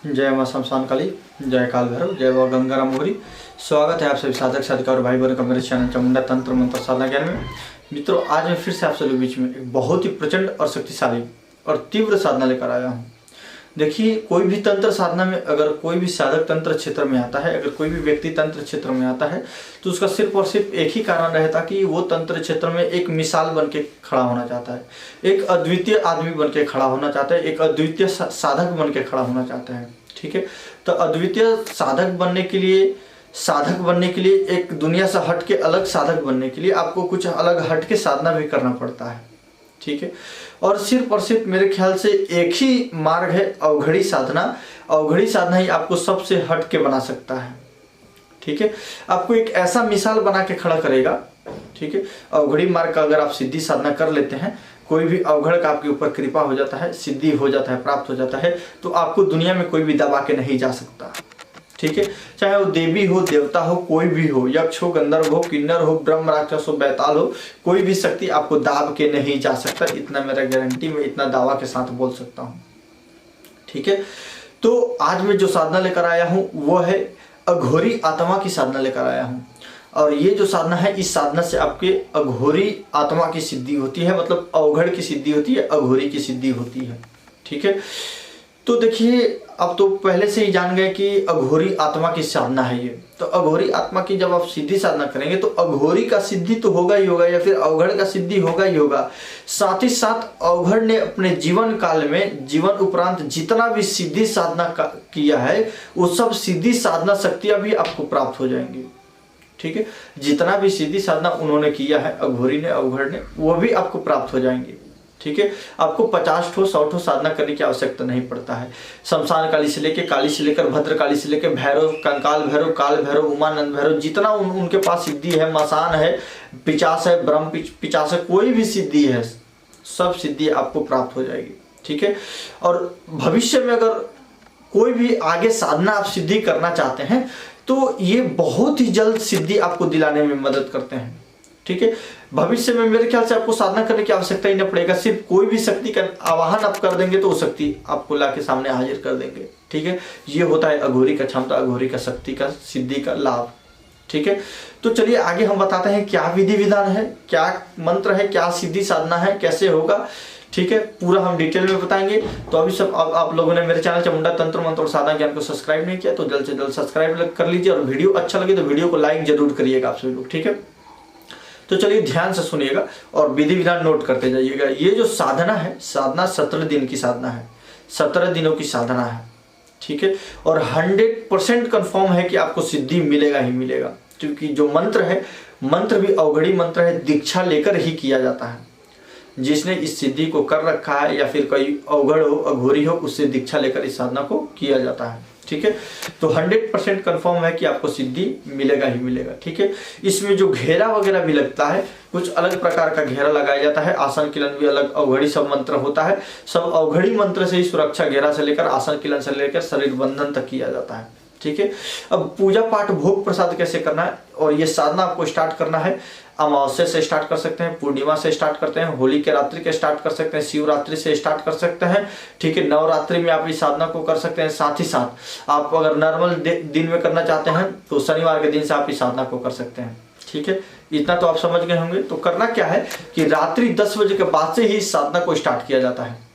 जय मां शमशान काली, जय काल भैरव, जय बाबा गंगाराम मोहरी। स्वागत है आप सभी साधक साधिका और भाई बहनों का मेरे चैनल चामुंडा तंत्र मंत्र साधना ज्ञान में। मित्रों, आज मैं फिर से आप सभी बीच में एक बहुत ही प्रचंड और शक्तिशाली और तीव्र साधना लेकर आया हूँ। देखिए, कोई भी तंत्र साधना में अगर कोई भी साधक तंत्र क्षेत्र में आता है, अगर कोई भी व्यक्ति तंत्र क्षेत्र में आता है, तो उसका सिर्फ और सिर्फ एक ही कारण रहता कि वो तंत्र क्षेत्र में एक मिसाल बन के खड़ा होना चाहता है, एक अद्वितीय आदमी बन के खड़ा होना चाहता है, एक अद्वितीय साधक बन के खड़ा होना चाहता है। ठीक है, तो अद्वितीय साधक बनने के लिए एक दुनिया से हट के अलग साधक बनने के लिए आपको कुछ अलग हट के साधना भी करना पड़ता है। ठीक है, और सिर्फ मेरे ख्याल से एक ही मार्ग है, अवघड़ी साधना। अवघड़ी साधना ही आपको सबसे हट के बना सकता है। ठीक है, आपको एक ऐसा मिसाल बना के खड़ा करेगा। ठीक है, अवघड़ी मार्ग का अगर आप सिद्धि साधना कर लेते हैं, कोई भी अवघड़ का आपके ऊपर कृपा हो जाता है, सिद्धि हो जाता है, प्राप्त हो जाता है, तो आपको दुनिया में कोई भी दबा के नहीं जा सकता। ठीक है, चाहे वो देवी हो, देवता हो, कोई भी हो, यक्ष हो, गंधर्व हो, किन्नर हो, ब्रह्म राक्षस हो, बैताल हो, कोई भी शक्ति आपको दाब के नहीं जा सकता। इतना मेरा गारंटी, मैं इतना दावा के साथ बोल सकता हूँ। ठीक है, तो आज मैं जो साधना लेकर आया हूँ वो है अघोरी आत्मा की साधना लेकर आया हूँ। और ये जो साधना है, इस साधना से आपके अघोरी आत्मा की सिद्धि होती है, मतलब अवघड़ की सिद्धि होती है, अघोरी की सिद्धि होती है। ठीक है, तो देखिए, अब तो पहले से ही जान गए कि अघोरी आत्मा की साधना है ये। तो अघोरी आत्मा की जब आप सिद्धि साधना करेंगे तो अघोरी का सिद्धि तो होगा ही होगा, या फिर अवघड़ का सिद्धि होगा ही होगा। साथ ही साथ अवघड़ ने अपने जीवन काल में, जीवन उपरांत जितना भी सिद्धि साधना किया है, वो सब सिद्धि साधना शक्तियां भी आपको प्राप्त हो जाएंगी। ठीक है, जितना भी सिद्धि साधना उन्होंने किया है, अघोरी ने, अवघड़ ने, वो भी आपको प्राप्त हो जाएंगे। ठीक है, आपको 50 ठो 100 ठो साधना करने की आवश्यकता नहीं पड़ता है। शमशान काली से लेकर, काली से लेकर, भद्र काली से लेकर, भैरव, कंकाल भैरव, काल भैरव, उमानंद भैरव, जितना उनके पास सिद्धि है, मसान है, पिचास है, ब्रह्म पिचास है, कोई भी सिद्धि है, सब सिद्धि आपको प्राप्त हो जाएगी। ठीक है, और भविष्य में अगर कोई भी आगे साधना आप सिद्धि करना चाहते हैं तो ये बहुत ही जल्द सिद्धि आपको दिलाने में मदद करते हैं। ठीक है, भविष्य में मेरे ख्याल से आपको साधना करने की आवश्यकता ही न पड़ेगा, सिर्फ कोई भी शक्ति का आवाहन आप कर देंगे तो वो शक्ति आपको लाके सामने हाजिर कर देंगे। ठीक है, ये होता है अघोरी का क्षमता, अघोरी का शक्ति का, सिद्धि का लाभ। ठीक है, तो चलिए आगे हम बताते हैं क्या विधि विधान है, क्या मंत्र है, क्या सिद्धि साधना है, कैसे होगा। ठीक है, पूरा हम डिटेल में बताएंगे। तो अभी सब आप लोगों ने मेरे चैनल चामुंडा तंत्र मंत्र और साधना ज्ञान को सब्सक्राइब नहीं किया तो जल्द से जल्द सब्सक्राइब कर लीजिए, और वीडियो अच्छा लगे तो वीडियो को लाइक जरूर करिएगा आप सभी लोग। ठीक है, तो चलिए ध्यान से सुनिएगा और विधि विधान नोट करते जाइएगा। ये जो साधना है, साधना 17 दिन की साधना है, 17 दिनों की साधना है। ठीक है, और 100% कंफर्म है कि आपको सिद्धि मिलेगा ही मिलेगा, क्योंकि जो मंत्र है, मंत्र भी अवघड़ी मंत्र है, दीक्षा लेकर ही किया जाता है। जिसने इस सिद्धि को कर रखा है या फिर कोई अवघड़ हो, अघोरी हो, उससे दीक्षा लेकर इस साधना को किया जाता है। ठीक है, तो 100% कंफर्म है कि आपको सिद्धि मिलेगा ही मिलेगा। ठीक है, इसमें जो घेरा वगैरह भी लगता है, कुछ अलग प्रकार का घेरा लगाया जाता है, आसन किलन भी अलग, अवघड़ी सब मंत्र होता है, सब अवघड़ी मंत्र से ही सुरक्षा, घेरा से लेकर आसन किलन से लेकर शरीर बंधन तक किया जाता है। ठीक है, अब पूजा पाठ भोग प्रसाद कैसे करना है, और ये साधना आपको स्टार्ट करना है अमावस्या से स्टार्ट कर सकते हैं, पूर्णिमा से स्टार्ट करते हैं, होली के रात्रि के स्टार्ट कर सकते हैं, शिवरात्रि से स्टार्ट कर सकते हैं। ठीक है, नवरात्रि में आप इस साधना को कर सकते हैं। साथ ही साथ आप अगर नॉर्मल दिन में करना चाहते हैं तो शनिवार के दिन से आप इस साधना को कर सकते हैं। ठीक है, इतना तो आप समझ गए होंगे। तो करना क्या है कि रात्रि 10 बजे के बाद से ही इस साधना को स्टार्ट किया जाता है।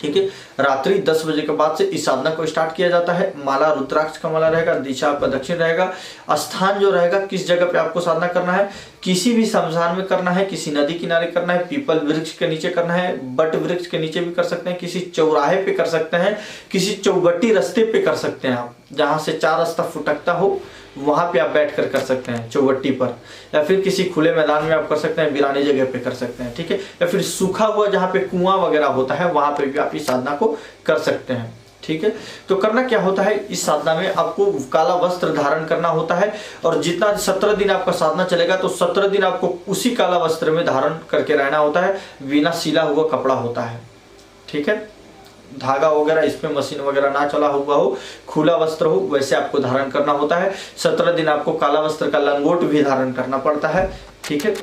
ठीक है, रात्रि 10 बजे के बाद से इस साधना को स्टार्ट किया जाता है। माला रुद्राक्ष का माला रहेगा, दिशा आपका दक्षिण रहेगा। स्थान जो रहेगा, किस जगह पे आपको साधना करना है, किसी भी शमशान में करना है, किसी नदी किनारे करना है, पीपल वृक्ष के नीचे करना है, बट वृक्ष के नीचे भी कर सकते हैं, किसी चौराहे पे कर सकते हैं, किसी चौबट्टी रास्ते पे कर सकते हैं आप, जहां से 4 रास्ता फुटकता हो, वहां पे आप बैठ कर सकते हैं चौबट्टी पर, या फिर किसी खुले मैदान में आप कर सकते हैं, वीरानी जगह पे कर सकते हैं। ठीक है, या फिर सूखा हुआ जहाँ पे कुआं वगैरह होता है, वहां पे भी आप इस साधना को कर सकते हैं। ठीक है, तो करना क्या होता है, इस साधना में आपको काला वस्त्र धारण करना होता है, और जितना 17 दिन आपका साधना चलेगा तो 17 दिन आपको उसी काला वस्त्र में धारण करके रहना होता है, बिना सिला हुआ कपड़ा होता है। ठीक है, धागा वगैरह इसमें मशीन वगैरह ना चला हुआ हो, खुला वस्त्र हो, वैसे आपको धारण करना होता है। 17 दिन आपको काला वस्त्र का लंगोट भी धारण करना पड़ता है। ठीक है,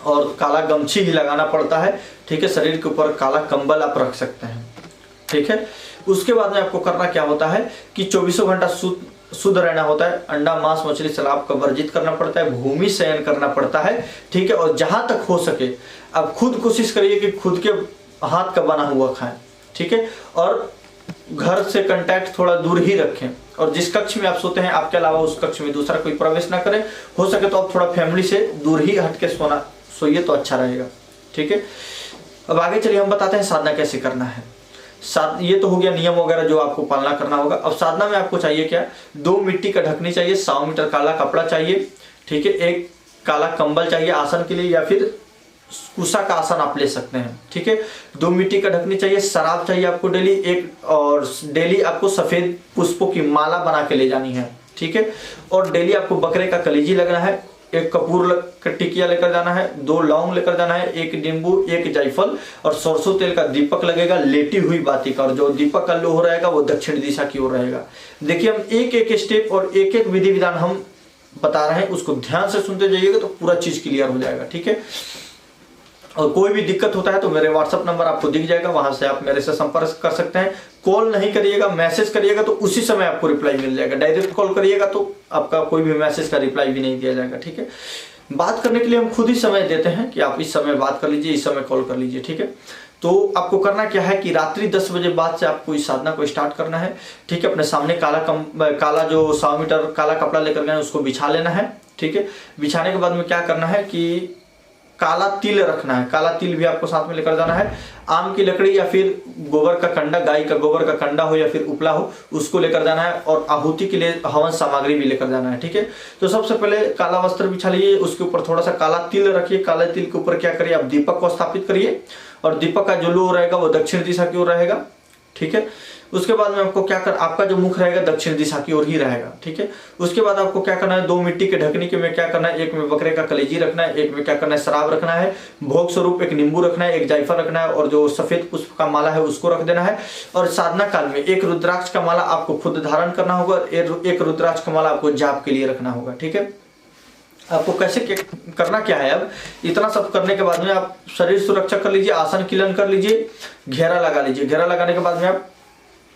और काला गमछी ही लगाना पड़ता है। ठीक है, शरीर के ऊपर काला कंबल आप रख सकते हैं। ठीक है, उसके बाद में आपको करना क्या होता है कि 24 घंटा शुद्ध रहना होता है। अंडा, मांस, मछली, शराब का वर्जित करना पड़ता है, भूमि शयन करना पड़ता है, ठीक है। और जहां तक हो सके आप खुद कोशिश करिए कि खुद के हाथ का बना हुआ खाएं, ठीक है। और घर से कांटेक्ट थोड़ा दूर ही रखें, और जिस कक्ष में आप सोते हैं आपके अलावा उस कक्ष में दूसरा कोई प्रवेश ना करे। हो सके तो आप थोड़ा फैमिली से दूर ही हट के सोइए तो अच्छा रहेगा, ठीक है। अब आगे चलिए हम बताते हैं साधना कैसे करना है। ये तो हो गया नियम वगैरह जो आपको पालना करना होगा। अब साधना में आपको चाहिए क्या, 2 मिट्टी का ढकनी चाहिए, 100 मीटर काला कपड़ा चाहिए, ठीक है। एक काला कंबल चाहिए आसन के लिए, या फिर कुशा का आसन आप ले सकते हैं, ठीक है। 2 मिट्टी का ढकनी चाहिए, शराब चाहिए आपको डेली एक, और डेली आपको सफेद पुष्पों की माला बना के ले जानी है, ठीक है। और डेली आपको बकरे का कलेजी लगना है, एक कपूर का टिकिया लेकर जाना है, 2 लौंग लेकर जाना है, 1 नींबू, 1 जायफल, और सरसों तेल का दीपक लगेगा लेटी हुई बाती का। और जो दीपक का लोह रहेगा वो दक्षिण दिशा की ओर रहेगा। देखिए हम एक एक स्टेप और एक एक विधि विधान हम बता रहे हैं, उसको ध्यान से सुनते जाइएगा तो पूरा चीज क्लियर हो जाएगा, ठीक है। और कोई भी दिक्कत होता है तो मेरे व्हाट्सएप नंबर आपको दिख जाएगा, वहां से आप मेरे से संपर्क कर सकते हैं। कॉल नहीं करिएगा, मैसेज करिएगा तो उसी समय आपको रिप्लाई मिल जाएगा। डायरेक्ट कॉल करिएगा तो आपका कोई भी मैसेज का रिप्लाई भी नहीं दिया जाएगा, ठीक है। बात करने के लिए हम खुद ही समय देते हैं कि आप इस समय बात कर लीजिए, इस समय कॉल कर लीजिए, ठीक है। तो आपको करना क्या है कि रात्रि 10 बजे बाद से आपको इस साधना को स्टार्ट करना है, ठीक है। अपने सामने काला जो 100 मीटर काला कपड़ा लेकर गए उसको बिछा लेना है, ठीक है। बिछाने के बाद में क्या करना है कि काला तिल रखना है, काला तिल भी आपको साथ में लेकर जाना है। आम की लकड़ी या फिर गोबर का कंडा, गाय का गोबर का कंडा हो या फिर उपला हो, उसको लेकर जाना है। और आहुति के लिए हवन सामग्री भी लेकर जाना है, ठीक है। तो सबसे पहले काला वस्त्र बिछा लीजिए, उसके ऊपर थोड़ा सा काला तिल रखिए। काले तिल के ऊपर क्या करिए, आप दीपक को स्थापित करिए, और दीपक का जो लोह रहेगा वो दक्षिण दिशा की ओर रहेगा, ठीक है। उसके बाद में आपको क्या कर, आपका जो मुख रहेगा दक्षिण दिशा की ओर ही रहेगा, ठीक है। उसके बाद आपको क्या करना है, 2 मिट्टी के ढकनी के में क्या करना है, एक में बकरे का कलेजी रखना है, एक में क्या करना है, शराब रखना है, भोग स्वरूप 1 नींबू रखना है, 1 जायफल रखना है, और जो सफेद पुष्प का माला है उसको रख देना है। और साधना काल में 1 रुद्राक्ष का माला आपको खुद धारण करना होगा, और 1 रुद्राक्ष का माला आपको जाप के लिए रखना होगा, ठीक है। आपको कैसे करना क्या है, अब इतना सब करने के बाद में आप शरीर सुरक्षा कर लीजिए, आसन किलन कर लीजिए, घेरा लगा लीजिए। घेरा लगाने के बाद में आप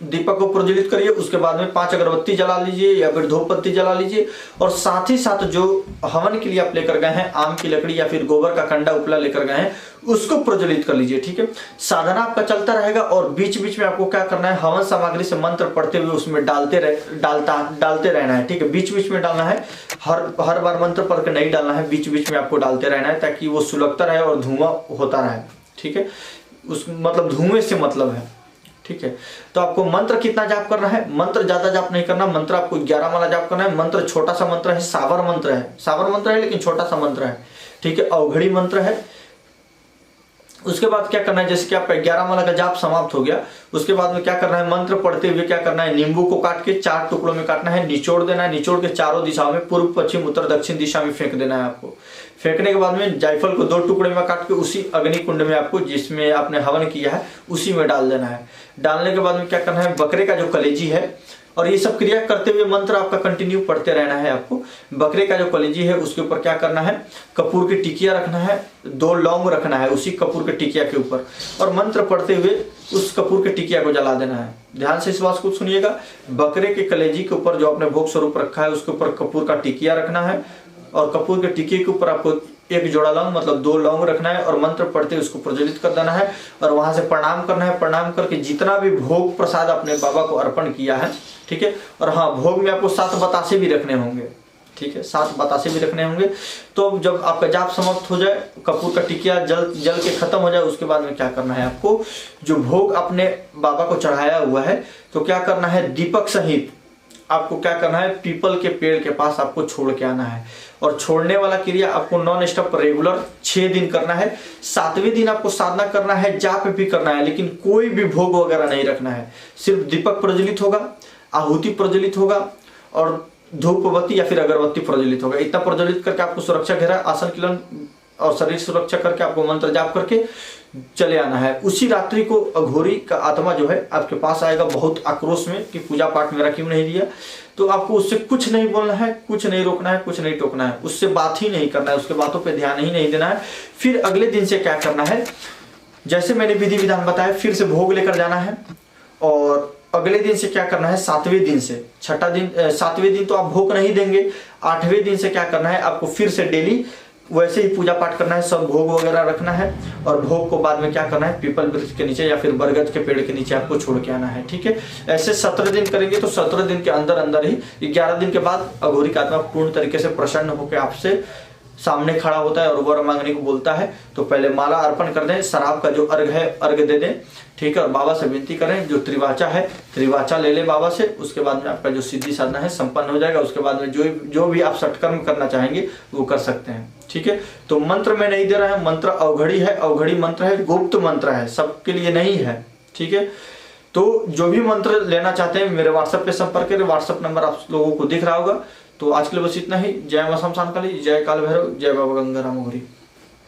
दीपक को प्रज्वलित करिए। उसके बाद में 5 अगरबत्ती जला लीजिए या फिर धूप बत्ती जला लीजिए। और साथ ही साथ जो हवन के लिए आप लेकर गए हैं, आम की लकड़ी या फिर गोबर का कंडा उपला लेकर गए हैं, उसको प्रज्वलित कर लीजिए, ठीक है। साधना आपका चलता रहेगा, और बीच बीच में आपको क्या करना है, हवन सामग्री से मंत्र पढ़ते हुए उसमें डालते रहना है, ठीक है। बीच बीच में डालना है, हर बार मंत्र पढ़ के नहीं डालना है, बीच बीच में आपको डालते रहना है, ताकि वो सुलगता रहे और धुआं होता रहे, ठीक है। उस मतलब धुएं से मतलब है, ठीक है। तो आपको मंत्र कितना जाप करना है, मंत्र ज्यादा जाप नहीं करना। मंत्र आपको 11 माला जाप करना है। मंत्र छोटा सा मंत्र है, सावर मंत्र है लेकिन छोटा सा मंत्र है, ठीक है। अवघड़ी मंत्र है। उसके बाद क्या करना है, जैसे कि आपका 11 माला का जाप समाप्त हो गया, उसके बाद में क्या करना है, मंत्र पढ़ते हुए क्या करना है, नींबू को काट के 4 टुकड़ों में काटना है, निचोड़ देना है। निचोड़ के चारों दिशाओं में, पूर्व, पश्चिम, उत्तर, दक्षिण दिशा में फेंक देना है आपको। फेंकने के बाद में जायफल को 2 टुकड़े में काट के उसी अग्नि कुंड में आपको, जिसमें आपने हवन किया है, उसी में डाल देना है। डालने के बाद में क्या करना है, बकरे का जो कलेजी है, और ये सब क्रिया करते हुए मंत्र आपका कंटिन्यू पढ़ते रहना है आपको। बकरे का जो कलेजी है उसके ऊपर क्या करना है, कपूर की टिकिया रखना है, 2 लौंग रखना है उसी कपूर के टिकिया के ऊपर, और मंत्र पढ़ते हुए उस कपूर के टिकिया को जला देना है। ध्यान से इस बात को सुनिएगा। बकरे के कलेजी के ऊपर जो आपने भोग स्वरूप रखा है उसके ऊपर कपूर का टिकिया रखना है, और कपूर के टिकिए के ऊपर आपको 1 जोड़ा लौंग मतलब 2 लौंग रखना है, और मंत्र पढ़ते उसको प्रज्वलित कर देना है, और वहां से प्रणाम करना है। प्रणाम करके जितना भी भोग प्रसाद अपने बाबा को अर्पण किया है, ठीक है। और हाँ, भोग में आपको 7 बतासे भी रखने होंगे, ठीक है, 7 बतासे भी रखने होंगे। तो जब आपका जाप समाप्त हो जाए, कपूर का टिकिया जल के खत्म हो जाए, उसके बाद में क्या करना है, आपको जो भोग अपने बाबा को चढ़ाया हुआ है, तो क्या करना है, दीपक सहित आपको क्या करना है, पीपल के पेड़ के पास आपको छोड़ के आना है। और छोड़ने वाला क्रिया आपको नॉन स्टॉप रेगुलर 6 दिन करना है। 7वें दिन आपको साधना करना है, जाप भी करना है, लेकिन कोई भी भोग वगैरह नहीं रखना है। सिर्फ दीपक प्रज्वलित होगा, आहुति प्रज्वलित होगा, और धूप बत्ती या फिर अगरबत्ती प्रज्वलित होगा। इतना प्रज्वलित करके आपको सुरक्षा घेरा, आसन किलन और शरीर सुरक्षा करके आपको मंत्र जाप करके चले आना है। उसी रात्रि को अघोरी का आत्मा जो है आपके पास आएगा बहुत आक्रोश में कि पूजा पाठ मेरा क्यों नहीं दिया। तो आपको उससे कुछ नहीं बोलना है, कुछ नहीं रोकना है, कुछ नहीं टोकना है, उससे बात ही नहीं करना है, उसके बातों पे ध्यान ही नहीं देना है। फिर अगले दिन से क्या करना है, जैसे मैंने विधि विधान बताया, फिर से भोग लेकर जाना है, और अगले दिन से क्या करना है, 7वें दिन से, छठा दिन 7वें दिन तो आप भोग नहीं देंगे, 8वें दिन से क्या करना है, आपको फिर से डेली वैसे ही पूजा पाठ करना है, सब भोग वगैरह रखना है। और भोग को बाद में क्या करना है, पीपल वृक्ष के नीचे या फिर बरगद के पेड़ के नीचे आपको छोड़ के आना है। ठीक है, ऐसे 17 दिन करेंगे तो 17 दिन के अंदर अंदर ही 11 दिन के बाद अघोरी का आत्मा पूर्ण तरीके से प्रसन्न होकर आपसे सामने खड़ा होता है और वर मांगने को बोलता है। तो पहले माला अर्पण कर दें, शराब का जो अर्घ है अर्घ दे दें। ठीक है, और बाबा से विनती करें, जो त्रिवाचा है त्रिवाचा ले ले बाबा से। उसके बाद में आपका जो सिद्धि साधना है संपन्न हो जाएगा। उसके बाद में जो भी आप सत्कर्म करना चाहेंगे वो कर सकते हैं। ठीक है, तो मंत्र में नहीं दे रहा है, मंत्र अवघड़ी है, अवघड़ी मंत्र है, गुप्त मंत्र है, सबके लिए नहीं है। ठीक है, तो जो भी मंत्र लेना चाहते हैं मेरे व्हाट्सएप पे संपर्क करें, व्हाट्सएप नंबर आप लोगों को दिख रहा होगा। तो आज के लिए बस इतना ही। जय मां शमशान काली, जय काल भैरव, जय बाबा गंगाराम मोहरी।